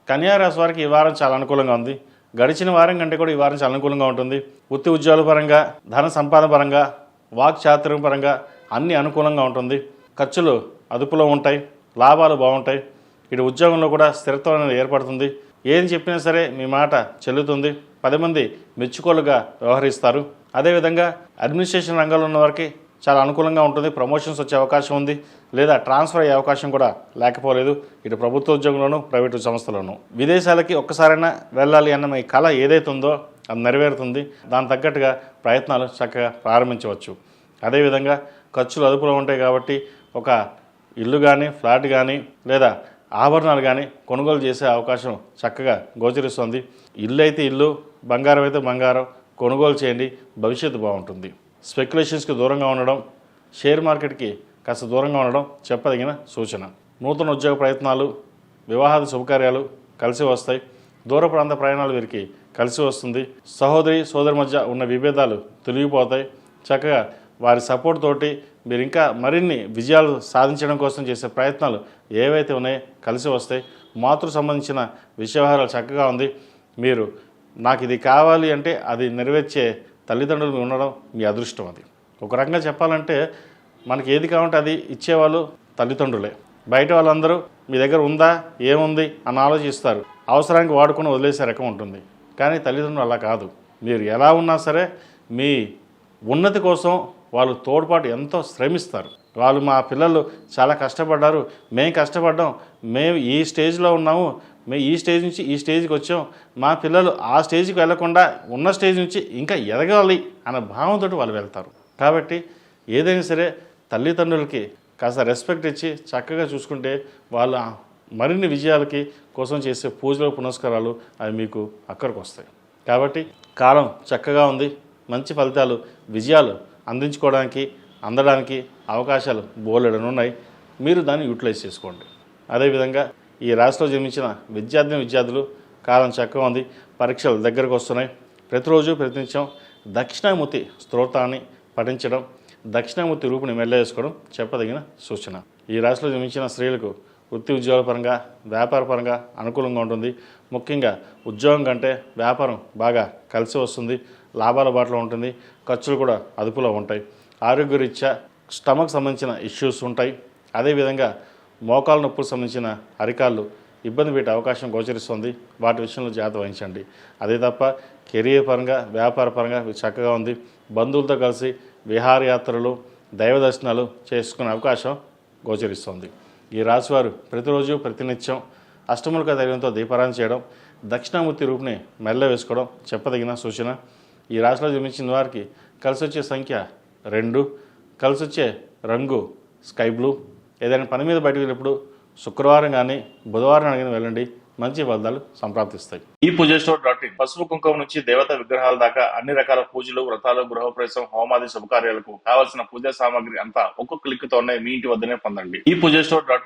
కన్యా రాశి వారికి ఈ వారం చాలా అనుకూలంగా ఉంది. గడిచిన వారం కంటే కూడా ఈ వారం చాలా అనుకూలంగా ఉంటుంది. వృత్తి ఉద్యోగాల పరంగా, ధన సంపాదన పరంగా, వాక్ చాతుర్యం పరంగా అన్ని అనుకూలంగా ఉంటుంది. ఖర్చులు అదుపులో ఉంటాయి, లాభాలు బాగుంటాయి. ఇటు ఉద్యోగంలో కూడా స్థిరత్వం అనేది ఏర్పడుతుంది. ఏం చెప్పినా సరే మీ మాట చెల్లుతుంది. 10 మంది మెచ్చుకోలుగా వ్యవహరిస్తారు. అదేవిధంగా అడ్మినిస్ట్రేషన్ రంగంలో ఉన్న వారికి చాలా అనుకూలంగా ఉంటుంది. ప్రమోషన్స్ వచ్చే అవకాశం ఉంది, లేదా ట్రాన్స్ఫర్ అయ్యే అవకాశం కూడా లేకపోలేదు. ఇటు ప్రభుత్వ ఉద్యోగంలోనూ, ప్రైవేటు సంస్థలోనూ. విదేశాలకి ఒక్కసారైనా వెళ్ళాలి అన్న మీ కళ ఏదైతే ఉందో అది నెరవేరుతుంది. దాని తగ్గట్టుగా ప్రయత్నాలు చక్కగా ప్రారంభించవచ్చు. అదేవిధంగా ఖర్చులు అదుపులో ఉంటాయి కాబట్టి ఒక ఇల్లు కానీ, ఫ్లాట్ కానీ, లేదా ఆభరణాలు కానీ కొనుగోలు చేసే అవకాశం చక్కగా గోచరిస్తుంది. ఇల్లు అయితే ఇల్లు, బంగారం అయితే బంగారం కొనుగోలు చేయండి, భవిష్యత్తు బాగుంటుంది. స్పెక్యులేషన్స్కి దూరంగా ఉండడం, షేర్ మార్కెట్కి కాస్త దూరంగా ఉండడం చెప్పదగిన సూచన. నూతన ఉద్యోగ ప్రయత్నాలు, వివాహాది శుభకార్యాలు కలిసి వస్తాయి. దూర ప్రాంత ప్రయాణాలు వీరికి కలిసి వస్తుంది. సహోదరి సోదరి మధ్య ఉన్న విభేదాలు తొలగిపోతాయి. చక్కగా వారి సపోర్ట్ తోటి మీరు ఇంకా మరిన్ని విజయాలు సాధించడం కోసం చేసే ప్రయత్నాలు ఏవైతే ఉన్నాయో కలిసి వస్తాయి. మాతృ సంబంధించిన విషయవహారాలు చక్కగా ఉంది. మీరు నాకు ఇది కావాలి అంటే అది నెరవేర్చే తల్లిదండ్రులు ఉండడం మీ అదృష్టం. అది ఒక రకంగా చెప్పాలంటే మనకి ఏది కావాలంటే అది ఇచ్చేవాళ్ళు తల్లిదండ్రులే. బయట వాళ్ళందరూ మీ దగ్గర ఉందా, ఏముంది అని ఆలోచిస్తారు. అవసరానికి వాడుకొని వదిలేసే రకం ఉంటుంది. కానీ తల్లిదండ్రులు అలా కాదు. మీరు ఎలా ఉన్నా సరే మీ ఉన్నతి కోసం వాళ్ళు తోడ్పాటు ఎంతో శ్రమిస్తారు. వాళ్ళు మా పిల్లలు చాలా కష్టపడ్డారు, మేము కష్టపడ్డాం, మేము ఈ స్టేజ్లో ఉన్నాము, మేము ఈ స్టేజ్ నుంచి ఈ స్టేజ్కి వచ్చాం, మా పిల్లలు ఆ స్టేజ్కి వెళ్లకుండా ఉన్న స్టేజ్ నుంచి ఇంకా ఎదగాలి అన్న భావంతో వాళ్ళు వెళ్తారు. కాబట్టి ఏదైనా సరే తల్లిదండ్రులకి కాస్త రెస్పెక్ట్ ఇచ్చి చక్కగా చూసుకుంటే వాళ్ళ మరిన్ని విజయాలకి కోసం చేసే పూజలు పునస్కారాలు అవి మీకు అక్కడికి వస్తాయి. కాబట్టి కాలం చక్కగా ఉంది. మంచి ఫలితాలు, విజయాలు అందించుకోవడానికి, అందడానికి అవకాశాలు బోలెడనున్నాయి. మీరు దాన్ని యూటిలైజ్ చేసుకోండి. అదేవిధంగా ఈ రాశిలో జన్మించిన విద్యార్థులు కాలం చక్కగా ఉంది. పరీక్షలు దగ్గరకు వస్తున్నాయి. ప్రతిరోజు ప్రతినిత్యం దక్షిణామూర్తి స్తోత్రాన్ని పఠించడం, దక్షిణామూర్తి రూపుని మెల్లవేసుకోవడం చెప్పదగిన సూచన. ఈ రాశిలో జన్మించిన స్త్రీలకు వృత్తి ఉద్యోగాల పరంగా, వ్యాపార పరంగా అనుకూలంగా ఉంటుంది. ముఖ్యంగా ఉద్యోగం కంటే వ్యాపారం బాగా కలిసి వస్తుంది. లాభాల బాటలో ఉంటుంది. ఖర్చులు కూడా అదుపులో ఉంటాయి. ఆరోగ్యరీత్యా స్టమక్ సంబంధించిన ఇష్యూస్ ఉంటాయి. అదేవిధంగా మోకాలు నొప్పులకు సంబంధించిన అరికాళ్ళు ఇబ్బంది పెట్టే అవకాశం గోచరిస్తుంది. వాటి విషయంలో జాగ్రత్త వహించండి. అదే తప్ప కెరీర్ పరంగా, వ్యాపార పరంగా చక్కగా ఉంది. బంధువులతో కలిసి విహారయాత్రలు, దైవ దర్శనాలు చేసుకునే అవకాశం గోచరిస్తుంది. ఈ రాశివారు ప్రతిరోజు ప్రతినిత్యం అష్టములుగా ధైర్యంతో దీపారాధన చేయడం, దక్షిణామూర్తి రూపుని మెల్ల వేసుకోవడం చెప్పదగిన సూచన. ఈ రాశిలో జన్మించిన వారికి కలిసి వచ్చే సంఖ్య 2, కలిసి వచ్చే రంగు స్కై బ్లూ. ఏదైనా పని మీద బయటకు వెళ్ళినప్పుడు శుక్రవారం కానీ బుధవారం కానీ వెళ్ళండి, మంచి ఫలితాలు సంప్రాప్తిస్తాయి. ఈ పూజస్టోర్.in పసుపు కుంకుమ నుంచి దేవత విగ్రహాల దాకా అన్ని రకాల పూజలు, వ్రతాలు, గృహప్రవేశం, హోమాది శుభకార్యాలకు కావలసిన పూజా సామాగ్రి అంతా ఒక్కొక్క క్లిక్ తోనే మీ ఇంటి వద్దనే పొందండి. ఈ పూజస్టోర్.in